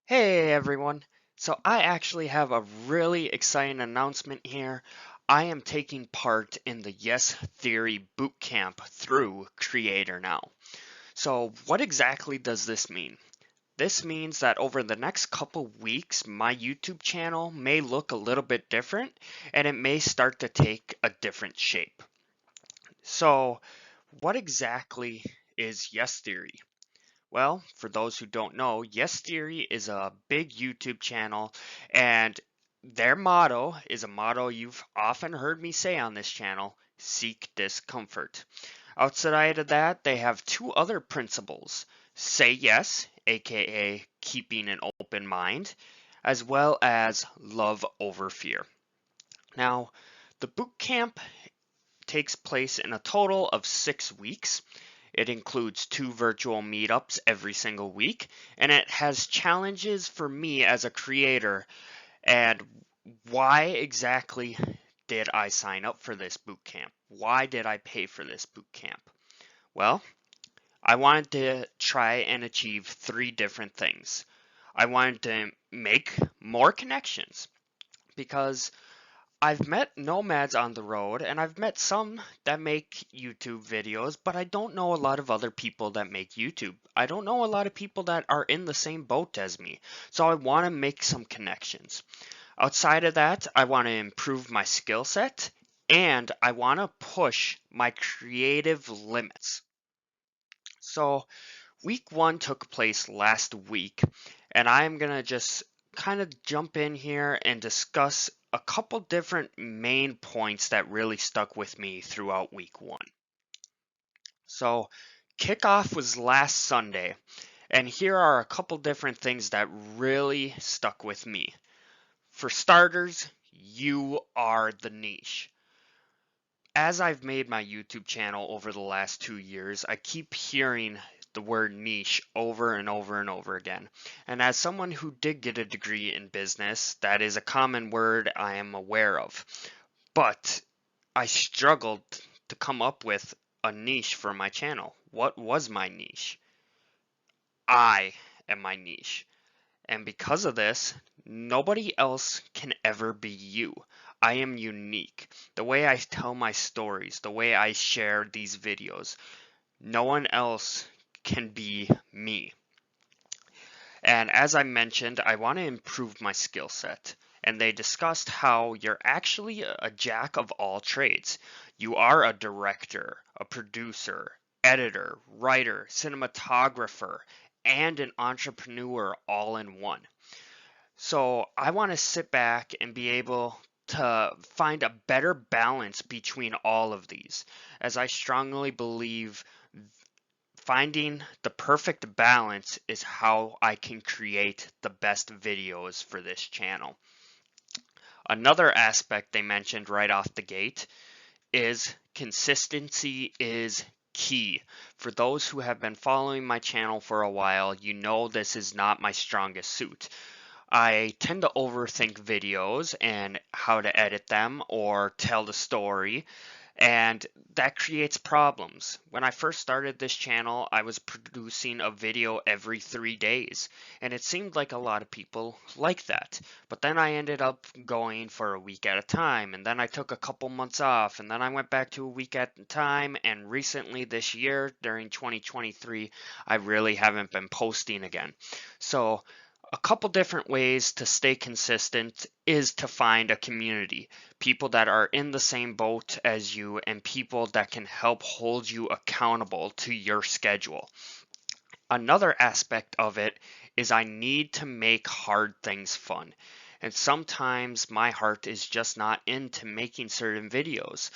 Hey everyone! So I actually have a really exciting announcement here. I am taking part in the Yes Theory Bootcamp through Creator now. So what exactly does this mean? This means that over the next couple weeks, my YouTube channel may look a little bit different and it may start to take a different shape. So what exactly is Yes Theory? Well, for those who don't know, Yes Theory is a big YouTube channel, and their motto is a motto you've often heard me say on this channel: seek discomfort. Outside of that, they have two other principles: say yes, aka keeping an open mind, as well as love over fear. Now, the boot camp takes place in a total of 6 weeks. It includes 2 virtual meetups every single week, and it has challenges for me as a creator. And why exactly did I sign up for this bootcamp? Why did I pay for this bootcamp? Well, I wanted to try and achieve 3 different things. I wanted to make more connections because I've met nomads on the road, and I've met some that make YouTube videos, but I don't know a lot of other people that make YouTube. I don't know a lot of people that are in the same boat as me, so I want to make some connections. Outside of that, I want to improve my skill set, and I want to push my creative limits. So, week 1 took place last week, and I'm going to just kind of jump in here and discuss a couple different main points that really stuck with me throughout week 1. So, kickoff was last Sunday, and here are a couple different things that really stuck with me. For starters, you are the niche. As I've made my YouTube channel over the last 2 years, I keep hearing the word niche over and over and over again. And as someone who did get a degree in business, that is a common word I am aware of. But I struggled to come up with a niche for my channel. What was my niche? I am my niche. And because of this, nobody else can ever be you. I am unique. The way I tell my stories, the way I share these videos, no one else can be me. And as I mentioned, I want to improve my skill set. And they discussed how you're actually a jack of all trades. You are a director, a producer, editor, writer, cinematographer, and an entrepreneur all in one. So I want to sit back and be able to find a better balance between all of these, as I strongly believe finding the perfect balance is how I can create the best videos for this channel. Another aspect they mentioned right off the gate is consistency is key. For those who have been following my channel for a while, you know this is not my strongest suit. I tend to overthink videos and how to edit them or tell the story, and that creates problems. When I first started this channel, I was producing a video every 3 days, and it seemed like a lot of people like that. But then I ended up going for a week at a time, and then I took a couple months off, and then I went back to a week at a time, and recently this year, during 2023, I really haven't been posting again. So a couple different ways to stay consistent is to find a community, people that are in the same boat as you and people that can help hold you accountable to your schedule. Another aspect of it is I need to make hard things fun. And sometimes my heart is just not into making certain videos.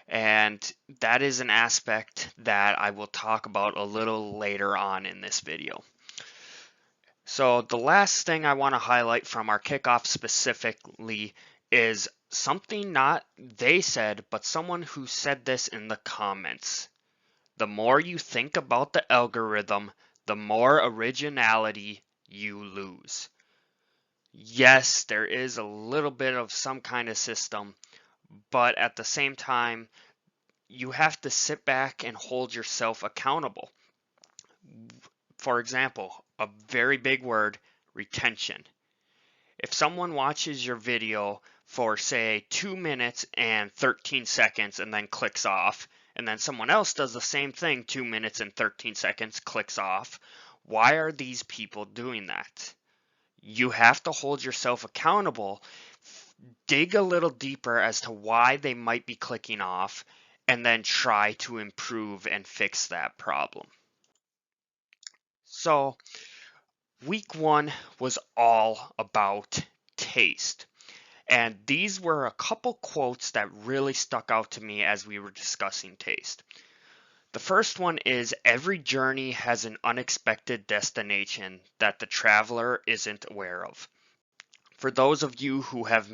And that is an aspect that I will talk about a little later on in this video. So the last thing I want to highlight from our kickoff specifically is something not they said, but someone who said this in the comments. The more you think about the algorithm, the more originality you lose. Yes, there is a little bit of some kind of system, but at the same time, you have to sit back and hold yourself accountable. For example, a very big word, retention. If someone watches your video for, say, 2 minutes and 13 seconds and then clicks off, and then someone else does the same thing, 2 minutes and 13 seconds, clicks off, why are these people doing that? You have to hold yourself accountable, dig a little deeper as to why they might be clicking off, and then try to improve and fix that problem. So, week one was all about taste. And these were a couple quotes that really stuck out to me as we were discussing taste. The first one is, every journey has an unexpected destination that the traveler isn't aware of. For those of you who have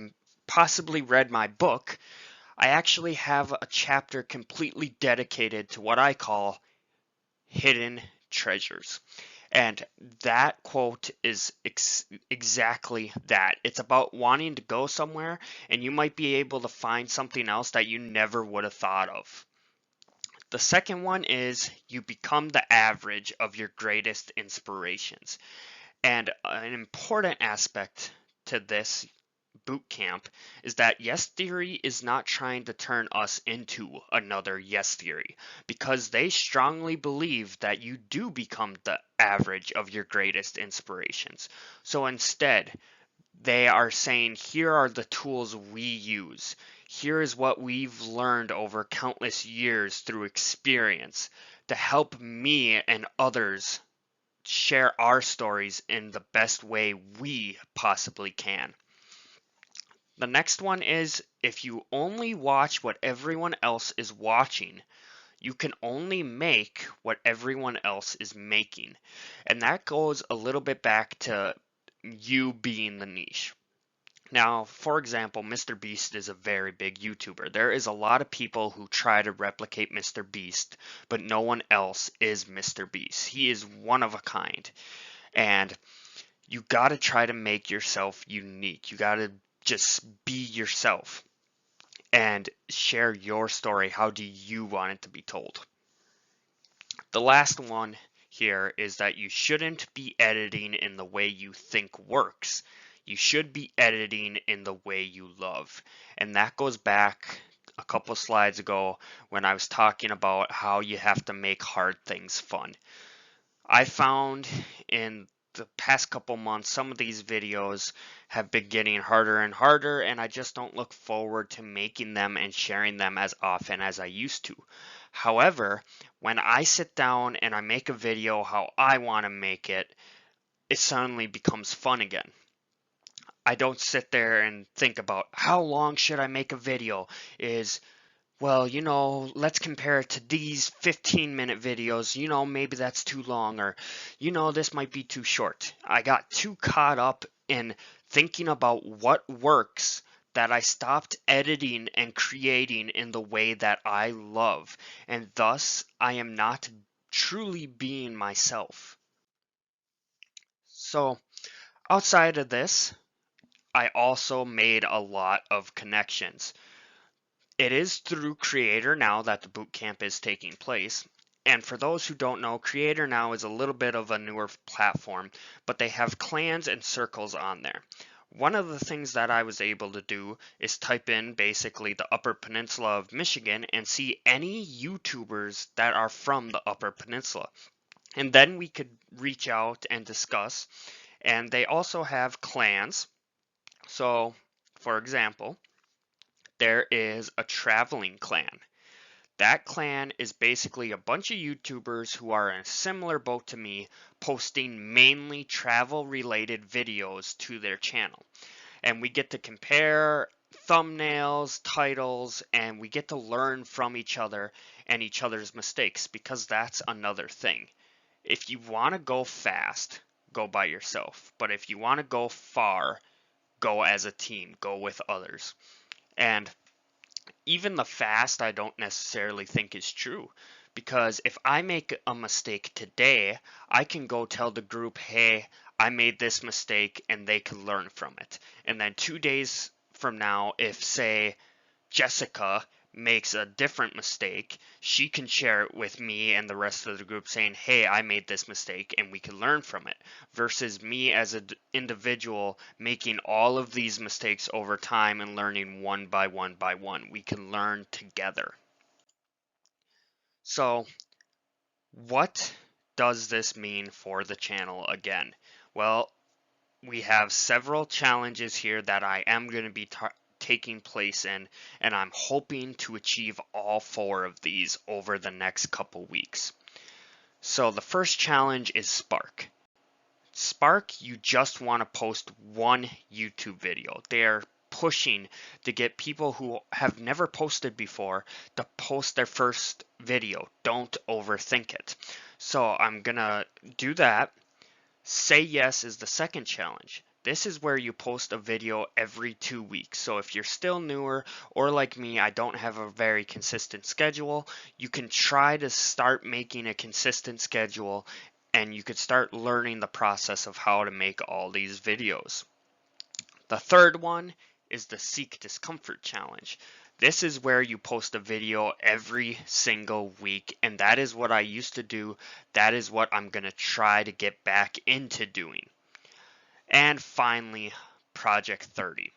possibly read my book, I actually have a chapter completely dedicated to what I call hidden treasures. And that quote is exactly that. It's about wanting to go somewhere, and you might be able to find something else that you never would have thought of. The second one is, you become the average of your greatest inspirations. And an important aspect to this boot camp is that yes theory is not trying to turn us into another yes theory, because they strongly believe that you do become the average of your greatest inspirations. So instead, they are saying, here are the tools we use. Here is what we've learned over countless years through experience to help me and others share our stories in the best way we possibly can. The next one is, if you only watch what everyone else is watching, you can only make what everyone else is making. And that goes a little bit back to you being the niche. Now, for example, Mr. Beast is a very big YouTuber. There is a lot of people who try to replicate Mr. Beast, but no one else is Mr. Beast. He is one of a kind. And you got to try to make yourself unique. You got to just be yourself and share your story. How do you want it to be told? The last one here is that you shouldn't be editing in the way you think works. You should be editing in the way you love. And that goes back a couple slides ago when I was talking about how you have to make hard things fun. I found in the past couple months, some of these videos have been getting harder and harder, and I just don't look forward to making them and sharing them as often as I used to. However, when I sit down and I make a video how I want to make it, it suddenly becomes fun again. I don't sit there and think about how long should I make a video. Well, let's compare it to these 15-minute videos. Maybe that's too long, or, this might be too short. I got too caught up in thinking about what works that I stopped editing and creating in the way that I love. And thus, I am not truly being myself. So, outside of this, I also made a lot of connections. It is through Creator Now that the bootcamp is taking place. And for those who don't know, Creator Now is a little bit of a newer platform, but they have clans and circles on there. One of the things that I was able to do is type in basically the Upper Peninsula of Michigan and see any YouTubers that are from the Upper Peninsula. And then we could reach out and discuss. And they also have clans. So, for example, there is a traveling clan. That clan is basically a bunch of YouTubers who are in a similar boat to me, posting mainly travel related videos to their channel. And we get to compare thumbnails, titles, and we get to learn from each other and each other's mistakes, because that's another thing. If you want to go fast, go by yourself. But if you want to go far, go as a team, go with others. And even the fast I don't necessarily think is true, because if I make a mistake today, I can go tell the group, hey, I made this mistake, and they can learn from it. And then 2 days from now, if say Jessica makes a different mistake, she can share it with me and the rest of the group saying, hey, I made this mistake, and we can learn from it, versus me as an individual making all of these mistakes over time and learning one by one by one. We can learn together. So what does this mean for the channel again? Well, we have several challenges here that I am going to be taking place in, and I'm hoping to achieve all 4 of these over the next couple weeks. So the first challenge is Spark. Spark, you just want to post one YouTube video. They're pushing to get people who have never posted before to post their first video. Don't overthink it. So I'm gonna do that. Say Yes is the second challenge. This is where you post a video every 2 weeks. So if you're still newer, or like me, I don't have a very consistent schedule, you can try to start making a consistent schedule, and you could start learning the process of how to make all these videos. The third one is the Seek Discomfort Challenge. This is where you post a video every single week, and that is what I used to do. That is what I'm going to try to get back into doing. And finally, Project 30.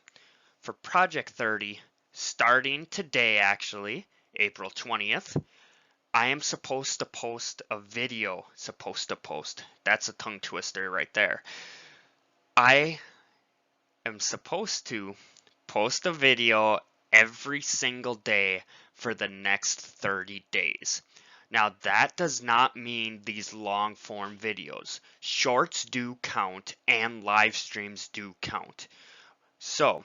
For Project 30, starting today actually, April 20th, I am supposed to post a video. That's a tongue twister right there. I am supposed to post a video every single day for the next 30 days. Now, that does not mean these long form videos. Shorts do count and live streams do count. So,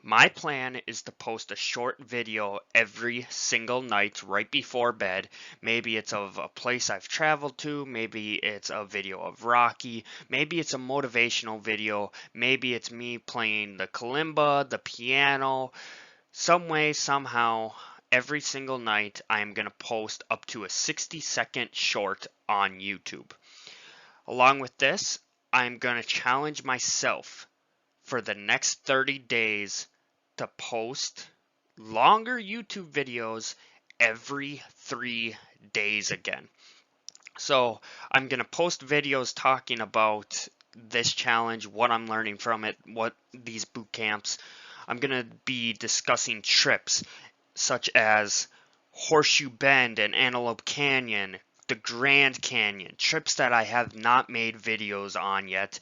my plan is to post a short video every single night right before bed. Maybe it's of a place I've traveled to, maybe it's a video of Rocky, maybe it's a motivational video, maybe it's me playing the kalimba, the piano. Some way, somehow, every single night I am going to post up to a 60-second short on YouTube. Along with this, I'm going to challenge myself for the next 30 days to post longer YouTube videos every 3 days again. So I'm going to post videos talking about this challenge, what I'm learning from it, what these boot camps. I'm going to be discussing trips such as Horseshoe Bend and Antelope Canyon, the Grand Canyon, trips that I have not made videos on yet.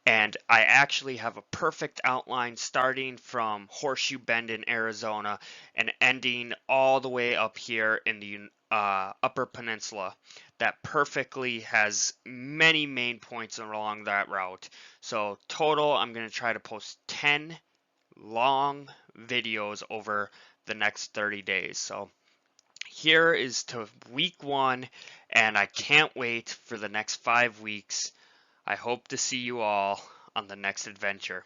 And I actually have a perfect outline starting from Horseshoe Bend in Arizona and ending all the way up here in the Upper Peninsula. That perfectly has many main points along that route. So total, I'm going to try to post 10 long videos over the next 30 days. So here is to week 1, and I can't wait for the next 5 weeks. I hope to see you all on the next adventure.